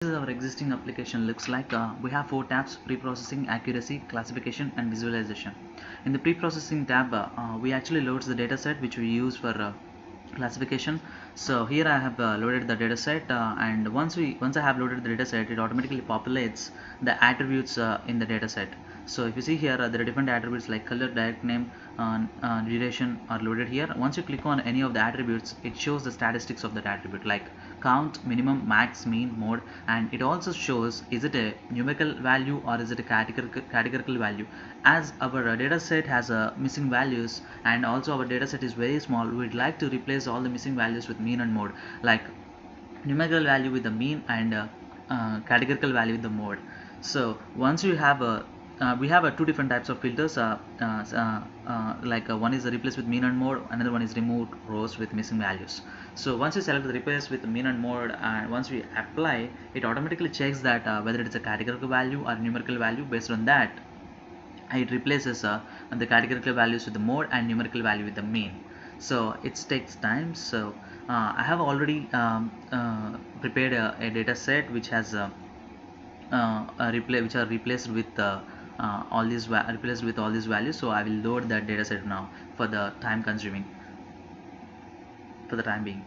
This is our existing application looks like. We have four tabs: pre-processing, accuracy, classification, and visualization. In the pre-processing tab, we actually loads the dataset which we use for classification. So here I have loaded the dataset, and once I have loaded the dataset, it automatically populates the attributes in the dataset. So if you see here, there are different attributes like color, direct name, duration are loaded here. Once you click on any of the attributes, it shows the statistics of that attribute like count, minimum, max, mean, mode, and it also shows is it a numerical value or is it a categorical value. As our data set has missing values, and also our data set is very small, we'd like to replace all the missing values with mean and mode, like numerical value with the mean and categorical value with the mode. So once you have a we have two different types of filters, one is replace with mean and mode, another one is remove rows with missing values. So once you select the replace with mean and mode, and once we apply, it automatically checks that whether it is a categorical value or numerical value. Based on that, it replaces the categorical values with the mode and numerical value with the mean. So it takes time. So I have already prepared a data set which has which are replaced with all these values. So I will load that data set now for the time consuming, for the time being.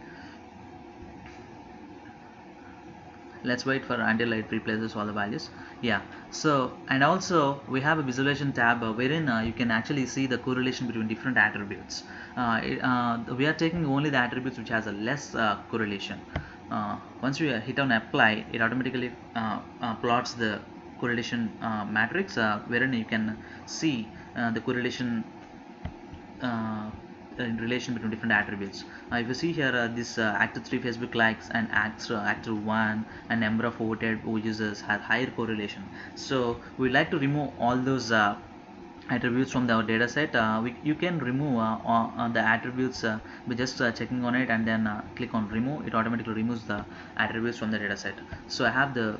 Let's wait for until it replaces all the values. Yeah, so and also we have a visualization tab wherein you can actually see the correlation between different attributes. We are taking only the attributes which has a less correlation. Once we hit on apply, it automatically plots the correlation matrix wherein you can see the correlation in relation between different attributes. If you see here, this actor 3 Facebook likes and actor 1 and number of voted users has higher correlation. So we like to remove all those attributes from the data set. You can remove the attributes by just checking on it and then click on remove. It automatically removes the attributes from the data set. So I have the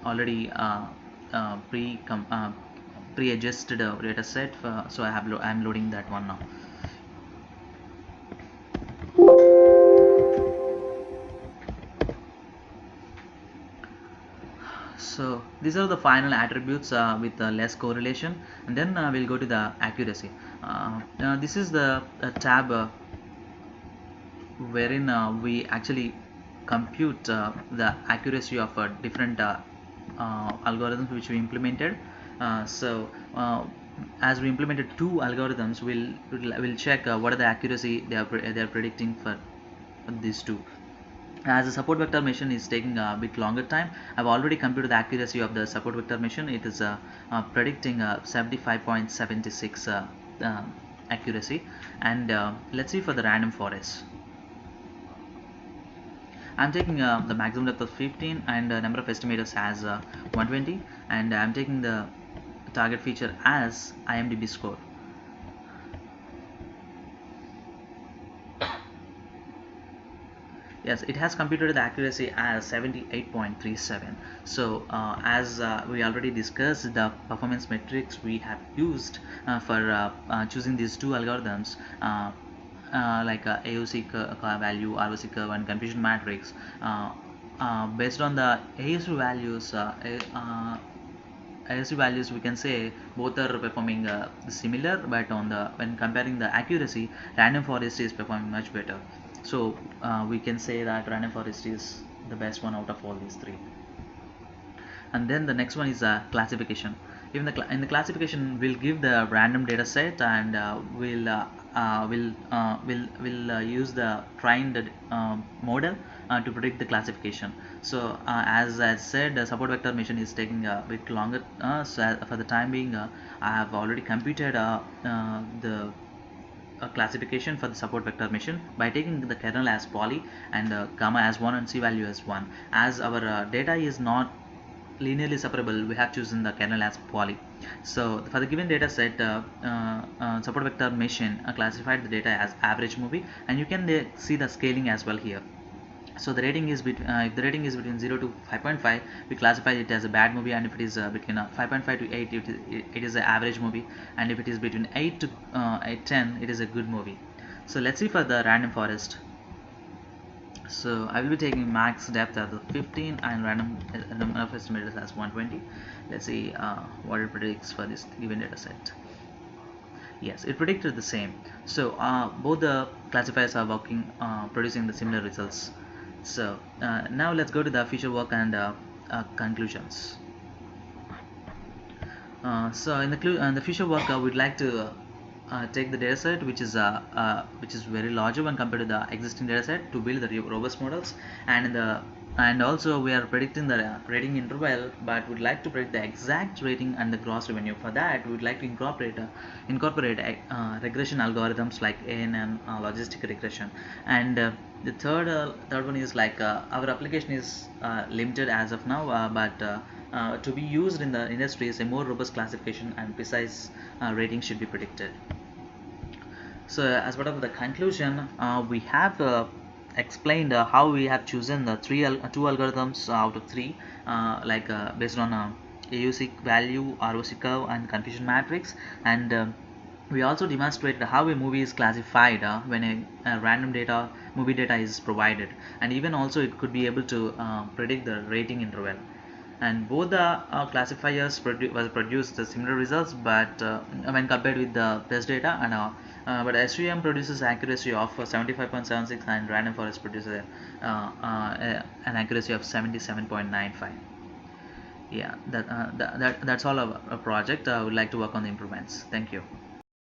already pre-adjusted data set, so I'm loading that one now. So these are the final attributes with less correlation, and then we'll go to the accuracy. This is the tab wherein we actually compute the accuracy of different algorithms which we implemented. As we implemented two algorithms, we'll check what are the accuracy they are predicting for these two. As the support vector machine is taking a bit longer time, I've already computed the accuracy of the support vector machine. It is predicting 75.76 accuracy. And let's see for the random forest. I'm taking the maximum depth of 15 and number of estimators as 120, and I'm taking the target feature as IMDb score. Yes, it has computed the accuracy as 78.37. So as we already discussed, the performance metrics we have used for choosing these two algorithms, like AOC value, ROC curve, and confusion matrix, based on the ASU values. ASU values, we can say both are performing similar, but when comparing the accuracy, random forest is performing much better. So we can say that random forest is the best one out of all these three. And then the next one is classification. In the classification, we'll give the random data set, and we'll use the trained model to predict the classification. So as I said, the support vector machine is taking a bit longer, so for the time being I have already computed the classification for the support vector machine by taking the kernel as poly and gamma as 1 and c value as 1. As our data is not linearly separable, we have chosen the kernel as poly. So for the given data set, support vector machine classified the data as average movie, and you can see the scaling as well here. So the rating is if the rating is between 0 to 5.5, we classify it as a bad movie, and if it is between 5.5 to 8, it is an average movie, and if it is between 8 to 10, it is a good movie. So let's see for the random forest. So I will be taking max depth as 15 and random enough estimators as 120. Let's see what it predicts for this given data set. Yes, it predicted the same. So both the classifiers are working, producing the similar results. So now let's go to the future work and conclusions. So in the future work, we'd like to take the dataset, which is very larger when compared to the existing dataset, to build the robust models, and and also we are predicting the rating interval, but would like to predict the exact rating and the gross revenue. For that, we would like to incorporate regression algorithms like ANN, logistic regression, and the third one is like our application is limited as of now, but to be used in the industries, a more robust classification and precise rating should be predicted. So as part of the conclusion, we have explained how we have chosen the two algorithms out of three, based on AUC value, ROC curve, and confusion matrix, and we also demonstrated how a movie is classified when a random movie data is provided, and even also it could be able to predict the rating interval. And both the classifiers produced the similar results, but when compared with the test data, and but SVM produces accuracy of 75.76 and random forest produces an accuracy of 77.95. Yeah, that's all of a project. I would like to work on the improvements. Thank you.